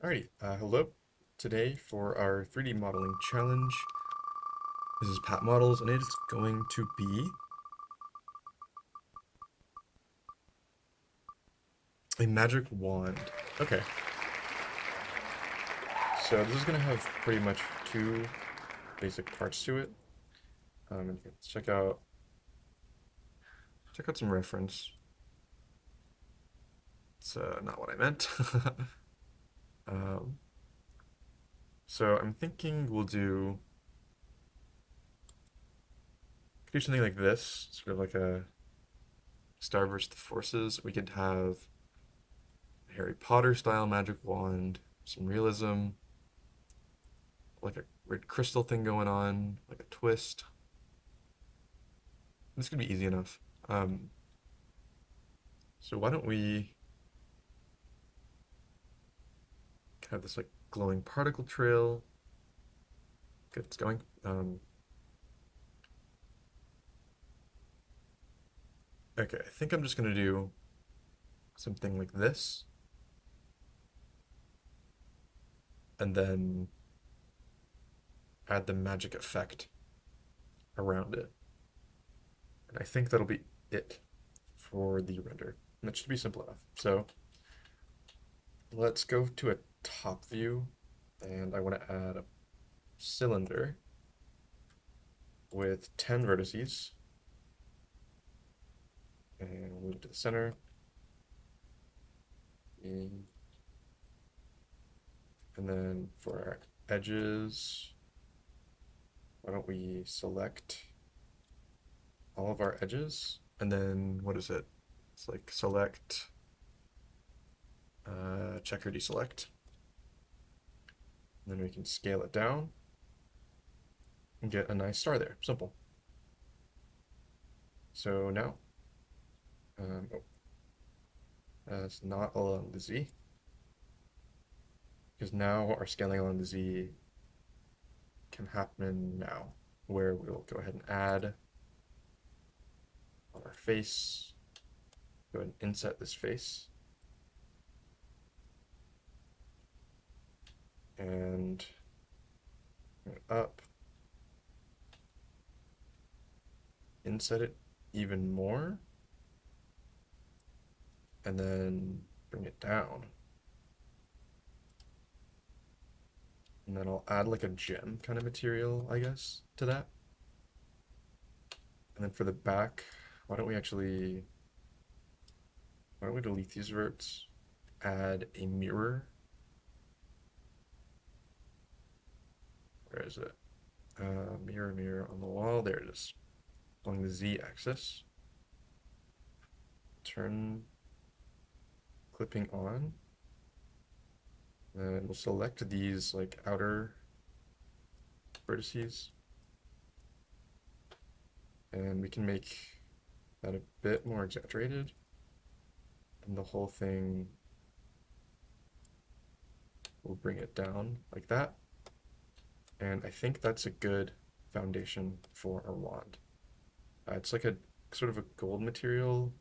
Alrighty, hello. Today for our 3D modeling challenge, this is Pat Models, and it's going to be a magic wand. Okay, so this is going to have pretty much two basic parts to it. Let's check out some reference. It's not what I meant. Um, so I'm thinking could do something like this, sort of like a Star vs. the Forces. We could have Harry Potter style magic wand, some realism, like a red crystal thing going on, like a twist. This could be easy enough. Um, so why don't we have this like glowing particle trail? Get it's going. Okay, I think I'm just gonna do something like this, and then add the magic effect around it. And I think that'll be it for the render. And that should be simple enough. So let's go to a top view, and I want to add a cylinder with 10 vertices, and we'll move it to the center. And then for our edges, why don't we select all of our edges? And then what is it? It's like select, check or deselect. And then we can scale it down and get a nice star there. Simple. So now, it's not along the Z, because now our scaling along the Z can happen now, where we'll go ahead and add on our face, go ahead and inset this face, and up, inset it even more, and then bring it down. And then I'll add like a gem kind of material, I guess, to that. And then for the back, why don't we delete these verts, add a mirror. Where is it? Mirror, mirror on the wall. There it is. Along the Z axis. Turn clipping on. And we'll select these like outer vertices. And we can make that a bit more exaggerated. And the whole thing will bring it down like that. And I think that's a good foundation for our wand. It's like a sort of a gold material.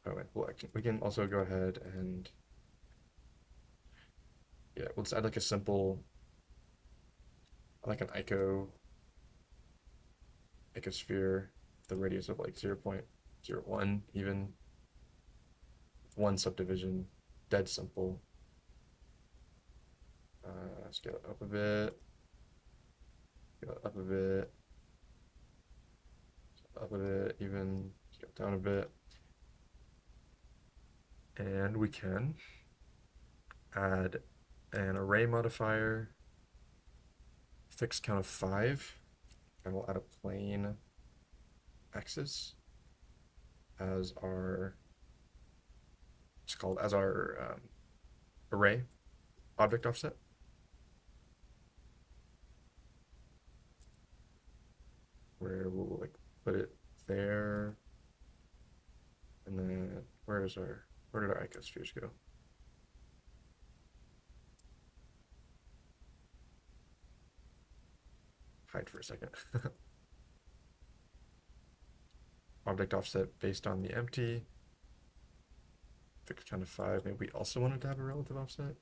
Oh, well, we can also go ahead and yeah, let's add like a simple, like an icosphere, the radius of like 0.01, even one subdivision, dead simple. Scale it up a bit, scale it up a bit, up a bit, even scale it down a bit. And we can add an array modifier, fixed count of 5, and we'll add a plane axis as our, it's called as our array object offset. Where we'll like put it there, and then where did our icospheres go? Hide for a second. Object offset based on the empty. the count of 5. Maybe we also wanted to have a relative offset.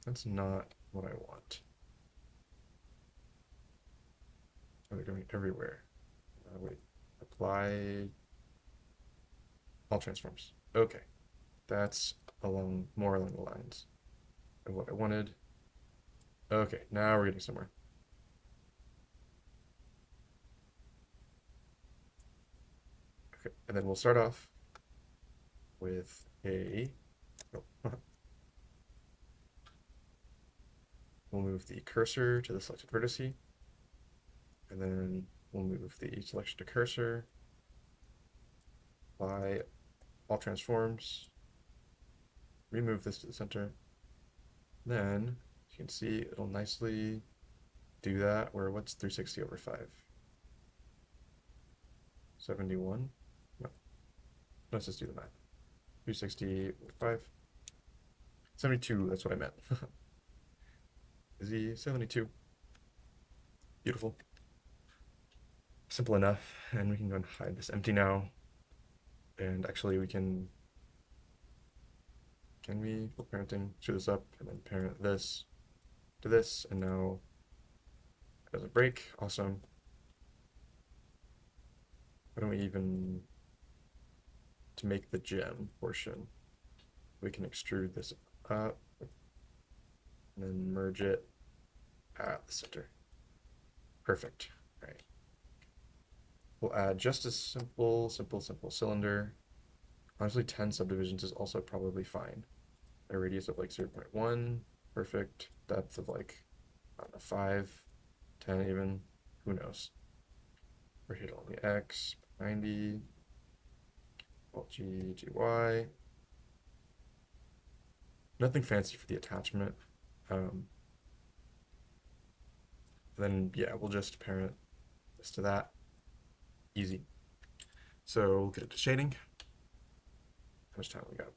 That's not what I want. Oh, they're going everywhere. Wait, apply all transforms. Okay, that's more along the lines of what I wanted. Okay, now we're getting somewhere. Okay, and then we'll start off with a. Oh, we'll move the cursor to the selected vertice, and then we'll move the selection to cursor, apply all transforms, remove this to the center. Then you can see it'll nicely do that. Where what's 360 over 5? 71? No. Let's just do the math. 360 over 5. 72, that's what I meant. Is he 72? Beautiful. Simple enough. And we can go and hide this empty now. And actually we can we for parenting screw this up and then parent this to this, and now it doesn't break. Awesome. Why don't we even, to make the gem portion, we can extrude this up and then merge it at the center. Perfect. All right. We'll add just a simple cylinder. Honestly, 10 subdivisions is also probably fine. A radius of like 0.1, perfect. Depth of like, I don't know, 5, 10 even, who knows. We're here on the X, 90, Alt G, GY. Nothing fancy for the attachment. Then yeah, we'll just parent this to that. Easy. So we'll get it to shading. How much time we got?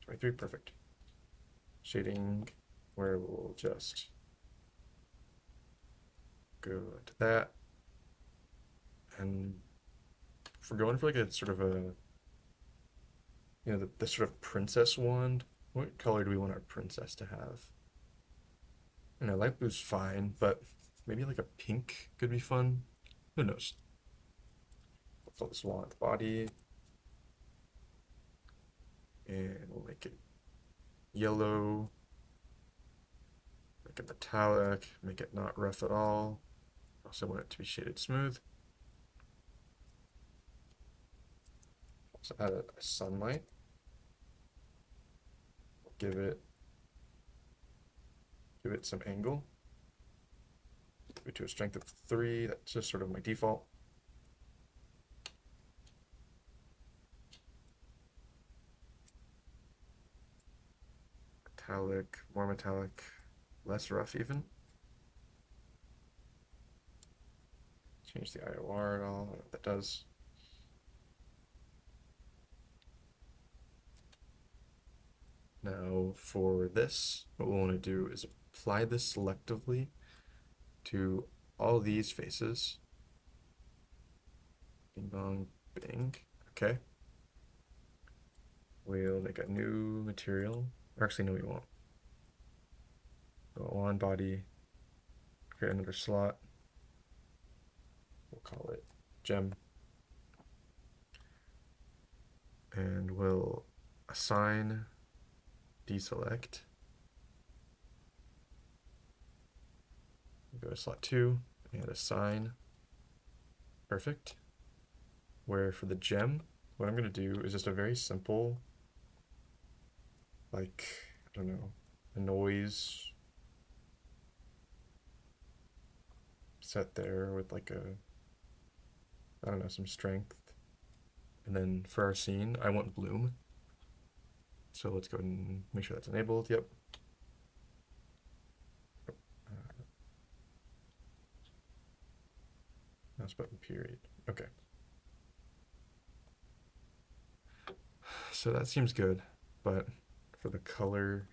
23, perfect. Shading, where we'll just go to that. And if we're going for like a sort of a, you know, the sort of princess wand, what color do we want our princess to have? I don't know, light blue's fine, but maybe like a pink could be fun. Who knows? We'll fill this wand with the body. And we'll make it yellow. Make it metallic. Make it not rough at all. Also want it to be shaded smooth. Also add a sunlight. Give it some angle. Give it to a strength of 3. That's just sort of my default. Metallic, more metallic, less rough even. Change the IOR at all. I don't know what that does. Now for this, what we'll want to do is apply this selectively to all these faces. Bing bong bing. Okay. We'll make a new material. Or actually, no, we won't. Go on body, create another slot. We'll call it gem. And we'll assign deselect. Go to slot 2 and assign. Perfect. Where for the gem, what I'm going to do is just a very simple, like, I don't know, a noise set there with like a, I don't know, some strength. And then for our scene, I want bloom. So let's go ahead and make sure that's enabled. Yep. Mouse button period. Okay. So that seems good, but for the color,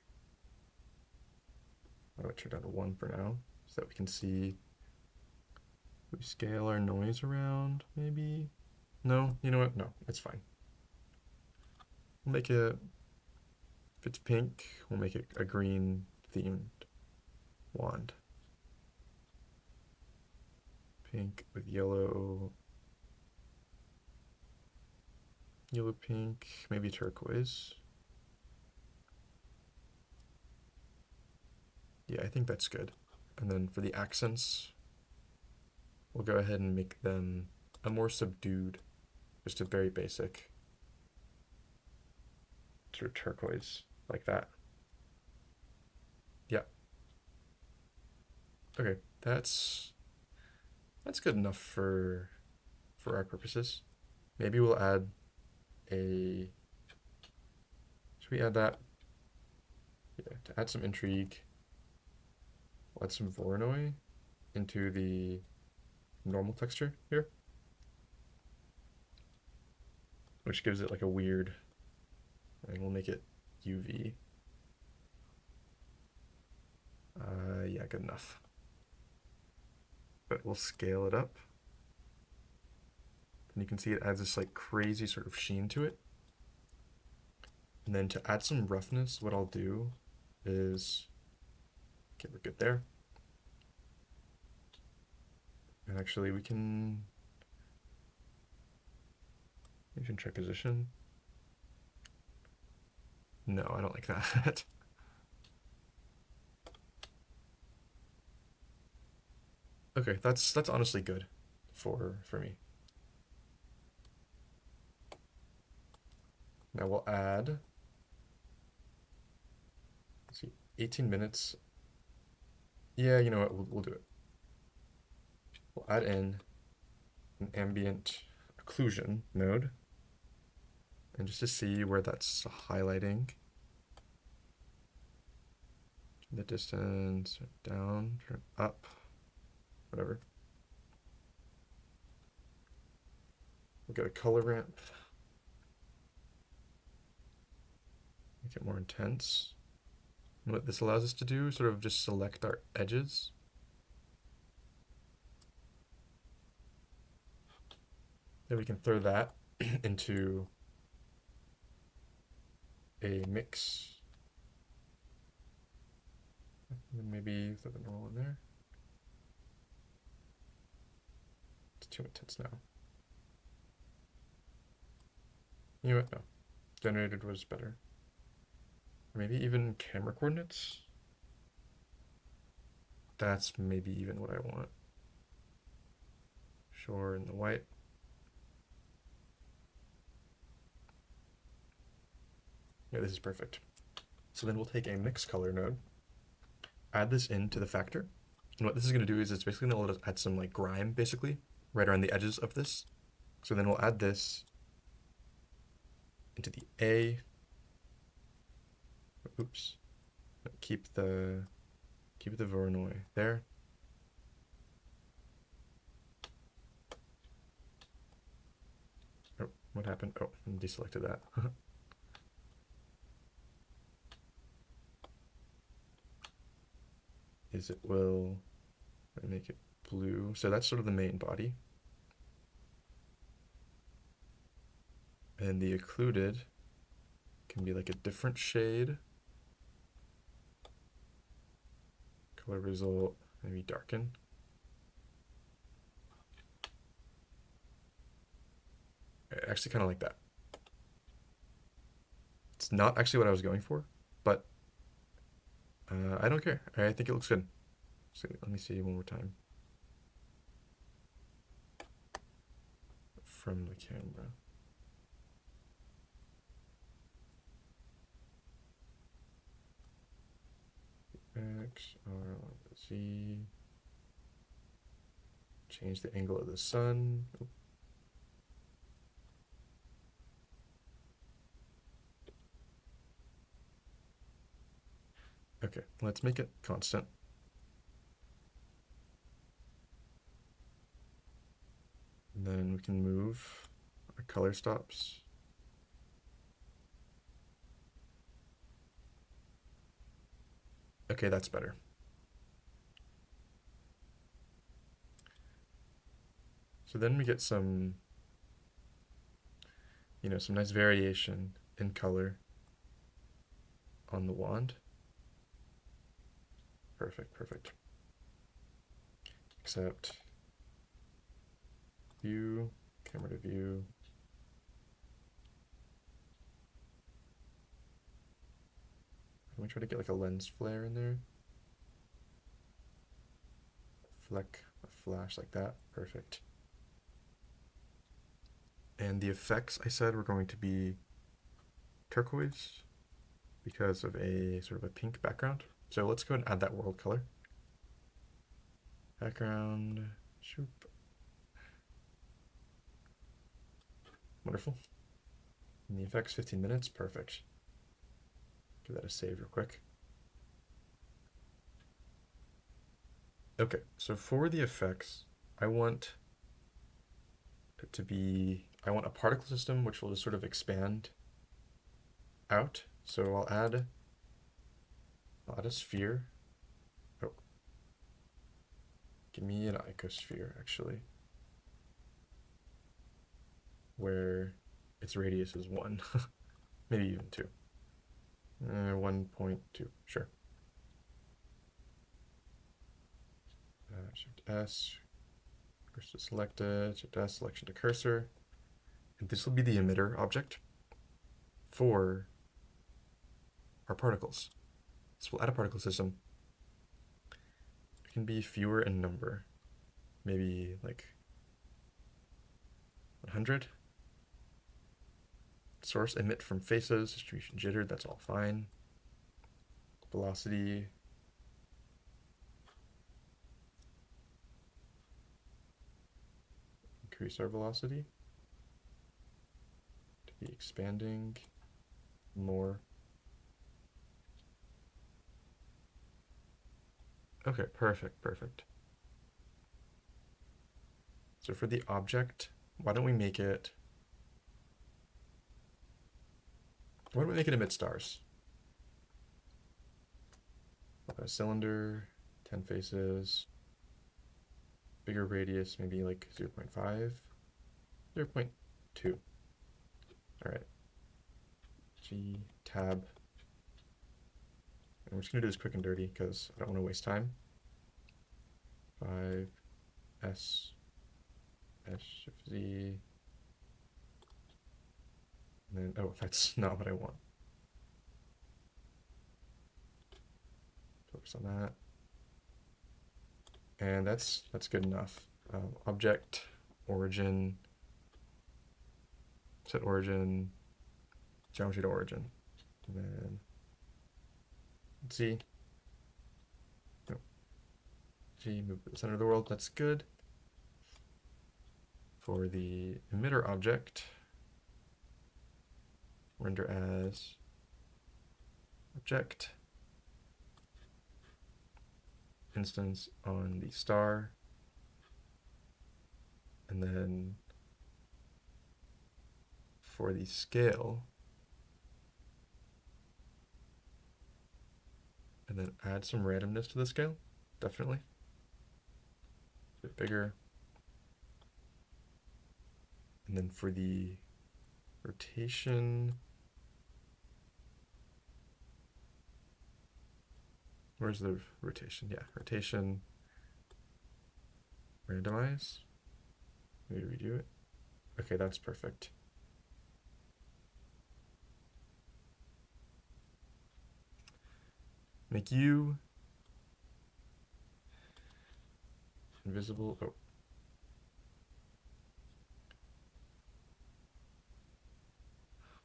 I would turn down to 1 for now so that we can see. We scale our noise around, maybe? No, you know what? No, it's fine. We'll make it, if it's pink, we'll make it a green themed wand. Pink with yellow, yellow, pink, maybe turquoise. Yeah, I think that's good. And then for the accents, we'll go ahead and make them a more subdued, just a very basic sort of turquoise, like that. Yeah. Okay, that's good enough for our purposes. Maybe we'll add a, should we add that? Yeah, to add some intrigue, we'll add some Voronoi into the normal texture here, which gives it like a weird, and we'll make it UV. Yeah, good enough. But we'll scale it up. And you can see it adds this like crazy sort of sheen to it. And then to add some roughness, what I'll do is, okay, we're good there. And actually we can check position. No, I don't like that. Okay, that's honestly good for me. Now we'll add, let's see, 18 minutes. Yeah, you know what, we'll do it. We'll add in an ambient occlusion node. And just to see where that's highlighting, the distance, down, turn up, whatever. We'll get a color ramp. Make it more intense. And what this allows us to do is sort of just select our edges. Then we can throw that into a mix. Maybe throw the normal in there. It's too intense now. You know what? No. Generated was better. Or maybe even camera coordinates. That's maybe even what I want. Sure, in the white. Yeah, this is perfect. So then we'll take a mix color node, add this into the factor. And what this is going to do is it's basically going to let us add some like grime, basically, right around the edges of this. So then we'll add this into the A. Oops. Keep the Voronoi there. Oh, what happened? Oh, I deselected that. Is it will make it blue. So that's sort of the main body. And the occluded can be like a different shade. Color result, maybe darken. I actually kind of like that. It's not actually what I was going for, but I don't care. I think it looks good. So let me see one more time. From the camera. X, R, Z. Change the angle of the sun. Oop. Okay, let's make it constant. And then we can move our color stops. Okay, that's better. So then we get some you know, some nice variation in color on the wand. Perfect, perfect. Except view, camera to view. Let me try to get like a lens flare in there. Fleck, a flash like that. Perfect. And the effects I said were going to be turquoise because of a sort of a pink background. So let's go ahead and add that world color. Background, shoop. Wonderful. And the effects 15 minutes, perfect. Give that a save real quick. Okay, so for the effects, I want it to be, I want a particle system which will just sort of expand out. So I'll add a sphere. Oh, give me an icosphere actually, where its radius is 1, maybe even 2. 1.2, sure. Shift S, cursor selected, Shift S, selection to cursor. And this will be the emitter object for our particles. So we'll add a particle system. It can be fewer in number, maybe like 100. Source emit from faces, distribution jitter, that's all fine. Velocity. Increase our velocity to be expanding more. Okay, perfect, perfect. So for the object, why don't we make it emit stars? A cylinder, 10 faces, bigger radius, maybe like 0.5, 0.2. All right. G tab. And we're just gonna do this quick and dirty because I don't want to waste time. 5 S Shift Z. And then, oh, that's not what I want. Focus on that. And that's good enough. Object, origin, set origin, geometry to origin. And then Z. No. G, move to the center of the world. That's good. For the emitter object, render as object, instance on the star, and then for the scale, and then add some randomness to the scale, definitely. A bit bigger. And then for the rotation, where's the rotation? Yeah, rotation, randomize. Maybe redo it. Okay, that's perfect. Make you invisible. Oh.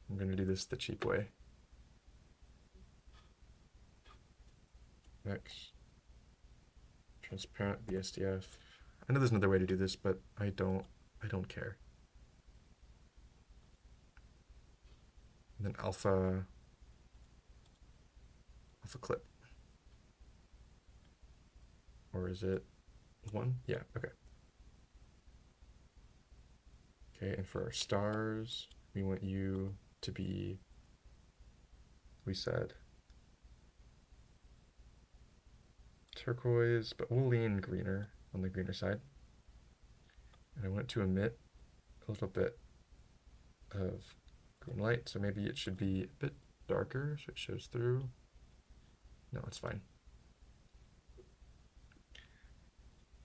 I'm gonna do this the cheap way. X. Transparent BSDF. I know there's another way to do this, but I don't care. And then alpha clip. Or is it 1? Yeah, okay. Okay, and for our stars, we want you to be, we said, turquoise, but we'll lean greener on the greener side. And I want to emit a little bit of green light, so maybe it should be a bit darker so it shows through. No, it's fine.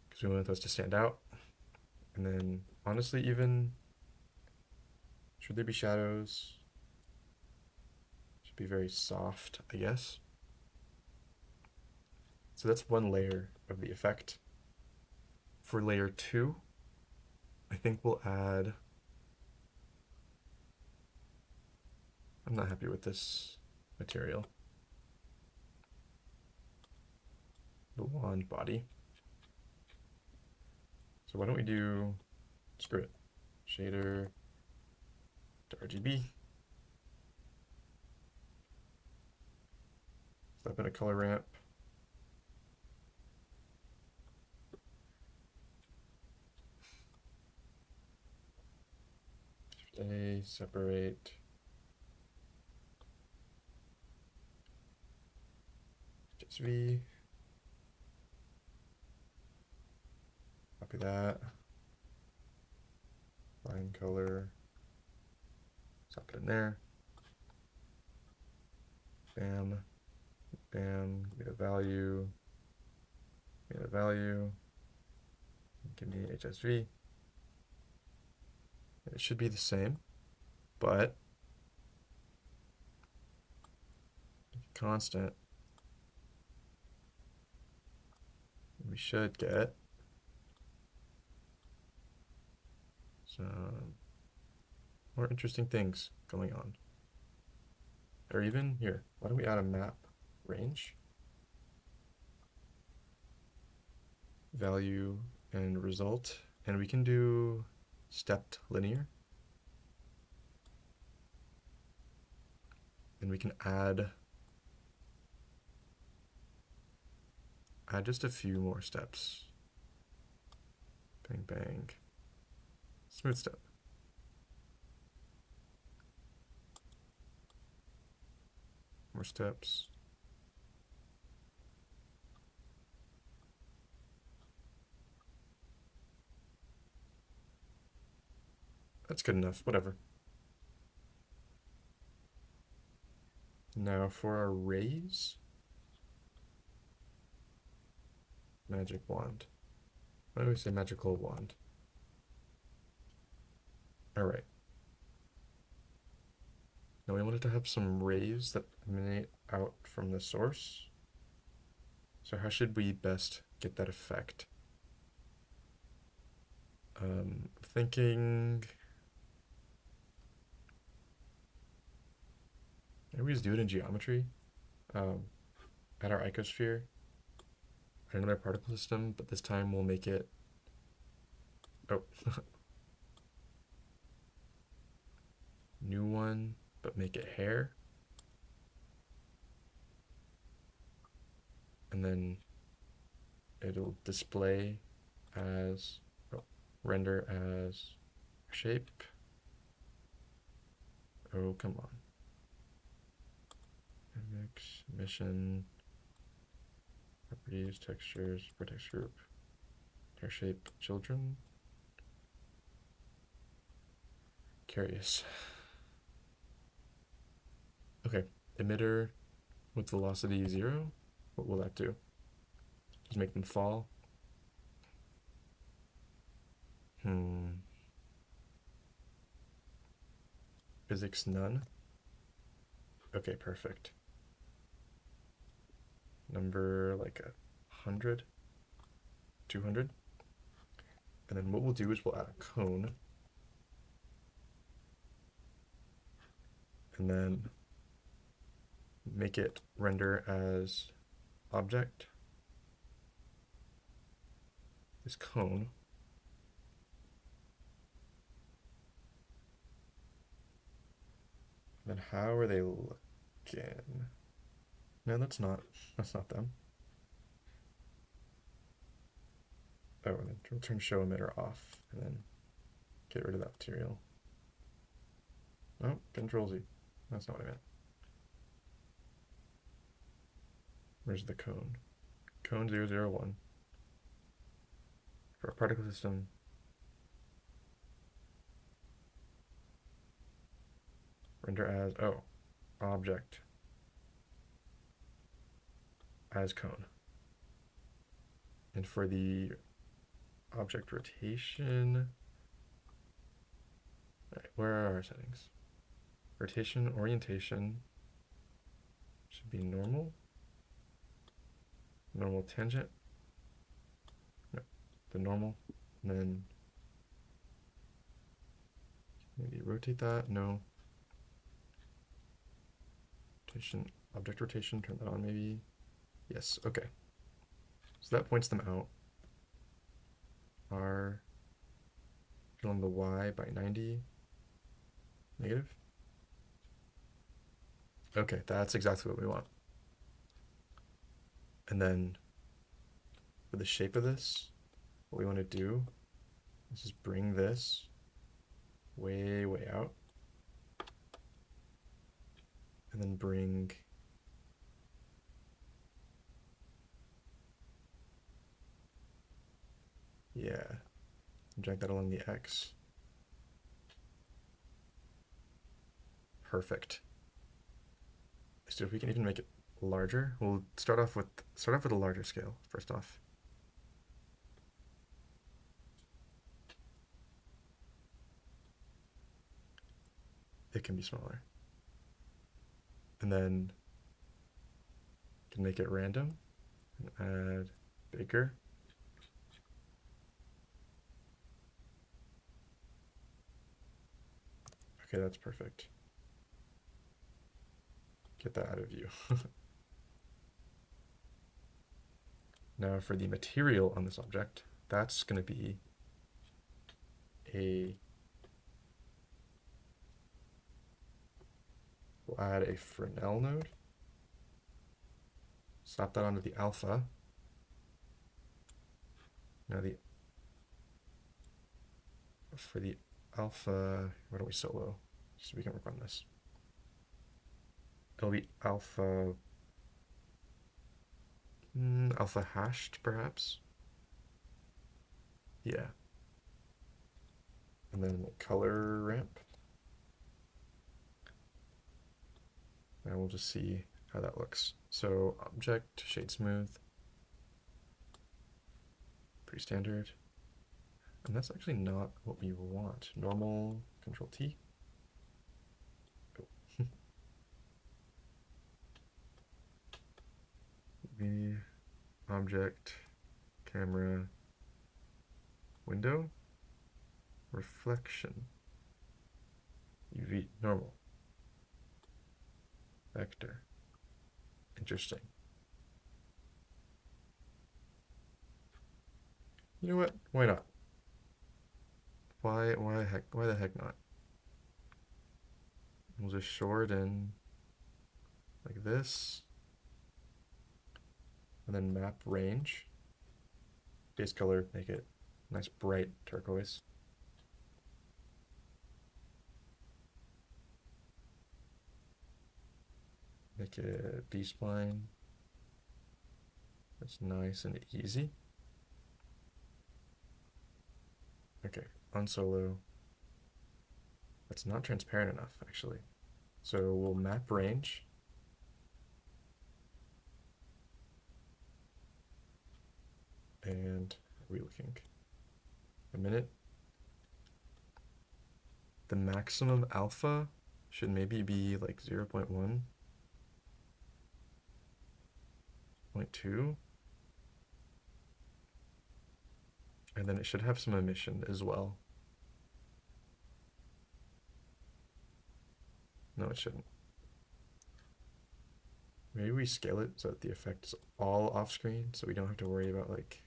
Because we want those to stand out. And then, honestly, even, should there be shadows? Should be very soft, I guess. So that's one layer of the effect. For layer 2, I think we'll add... I'm not happy with this material. The wand body. So why don't we do, screw it, shader to RGB. Slap in a color ramp. A, separate. Just V. Copy that. Line color. Slap it in there. Bam. Bam. Give me a value. Give me a value. Give me HSV. It should be the same, but constant. We should get some more interesting things going on. Or even here, why don't we add a map range? Value and result, and we can do stepped linear. And we can add just a few more steps. Bang, bang. Smooth step. More steps. That's good enough, whatever. Now for our rays. Magic wand. Why do we say magical wand? All right. Now we wanted to have some rays that emanate out from the source. So how should we best get that effect? Thinking maybe we just do it in geometry. At our icosphere, another particle system, but this time we'll make it, oh, new one, but make it hair. And then it'll display as, oh, render as shape. Oh, come on. Mix, emission, properties, textures, vertex group, hair shape, children. Curious. Okay, emitter with velocity 0. What will that do? Just make them fall? Physics none. Okay, perfect. Number like 100, 200. And then what we'll do is we'll add a cone. And then make it render as object. This cone. And then how are they looking? No, that's not them. Oh, and then we'll turn show emitter off and then get rid of that material. Oh, Control Z. That's not what I meant. Where's the cone? Cone 001. For a particle system. Render as, oh, object as cone. And for the object rotation, all right, where are our settings? Rotation, orientation should be normal. Normal tangent. No, the normal. And then maybe rotate that. No. Rotation, object rotation, turn that on maybe. Yes, okay. So that points them out. R on the Y by 90. Negative. Okay, that's exactly what we want. And then for the shape of this, what we want to do is just bring this way, way out. And then bring and drag that along the X. Perfect. So if we can even make it larger, we'll start off with a larger scale first off. It can be smaller. And then we can make it random and add bigger. Okay, that's perfect. Get that out of view. Now for the material on this object, that's going to be we'll add a Fresnel node. Slap that onto the alpha. Now for the alpha, why don't we solo so we can work on this? It'll be alpha hashed perhaps. Yeah. And then color ramp. And we'll just see how that looks. So object, shade smooth. Pretty standard. And that's actually not what we want. Normal, Control T. Oh. The object, camera, window, reflection, UV, normal, vector. Interesting. You know what? Why not? Why the heck not? We'll just short in like this. And then map range. Base color, make it nice bright turquoise. Make it B-spline. That's nice and easy. Okay, on solo. That's not transparent enough, actually. So we'll map range. And are we looking? A minute. The maximum alpha should maybe be like 0.1, 0.2. And then it should have some emission as well. No, it shouldn't. Maybe we scale it so that the effect is all off screen, so we don't have to worry about like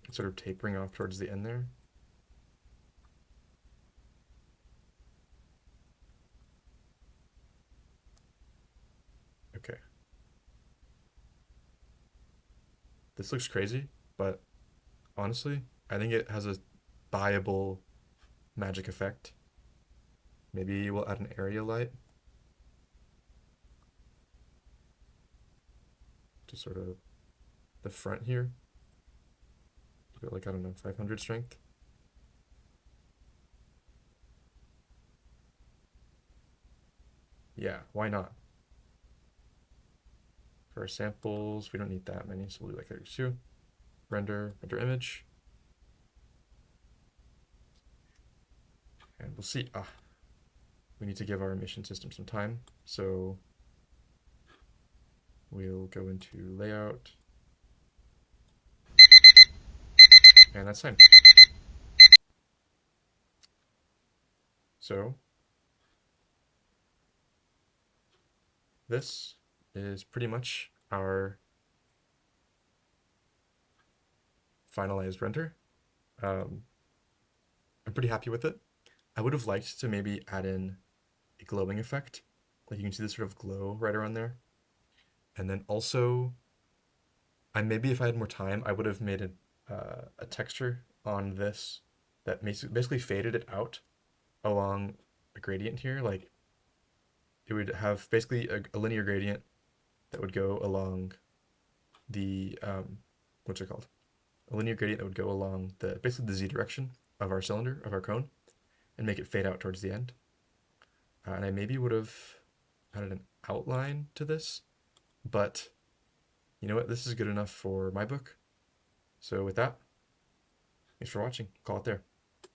sort of tapering off towards the end there. Okay. This looks crazy, but honestly, I think it has a buyable magic effect. Maybe we'll add an area light to sort of the front here. Like, I don't know, 500 strength. yeah, why not? For our samples, we don't need that many, so we'll do like 32. Render image. And we'll see. We need to give our emission system some time. So we'll go into layout. And that's fine. So this is pretty much our finalized render. I'm pretty happy with it. I would have liked to maybe add in a glowing effect. Like you can see this sort of glow right around there. And then also, maybe if I had more time, I would have made a texture on this that basically faded it out along a gradient here. Like it would have basically a linear gradient that would go along the what's it called? A linear gradient that would go along basically the z direction of our cylinder, of our cone, and make it fade out towards the end. And I maybe would have added an outline to this, but you know what? This is good enough for my book. So with that, thanks for watching. Call it there.